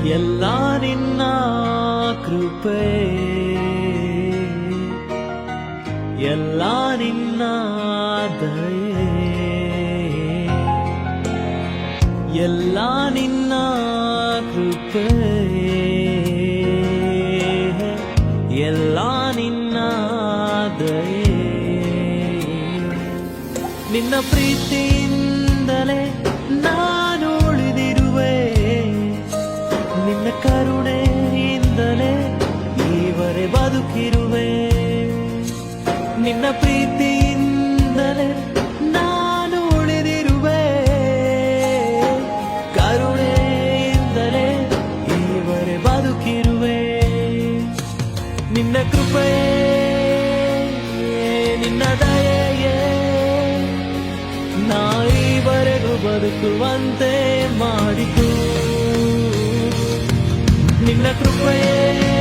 ಎಲ್ಲ ನಿನ್ನ ಕೃಪೆ, ಎಲ್ಲ ನಿನ್ನ ದಯೆ, ಎಲ್ಲ ನಿನ್ನ ಕೃಪೆ, ಎಲ್ಲ ನಿನ್ನ ದಯೆ. ನಿನ್ನ ಪ್ರೀತಿಯಿಂದಲೇ ನಾನು ಉಳಿದಿರುವೆ, ನಿನ್ನ ಕರುಣೆಯಿಂದಲೇ ಈವರೆ ಬದುಕಿರುವೆ. ನಿನ್ನ ಪ್ರೀತಿಯಿಂದಲೇ ನಾನು ಉಳಿದಿರುವೆ, ಕರುಣೆಯಿಂದಲೇ ಈವರೆ ಬದುಕಿರುವೆ. ನಿನ್ನ ಕೃಪೆಯೇ, ನಿನ್ನ ದಯೆಯೇ ನಾ ಈವರೆಗೂ ಬದುಕುವಂತೆ ಮಾಡಿತು. ನಿನ್ನ ಕೃಪೆಯೇ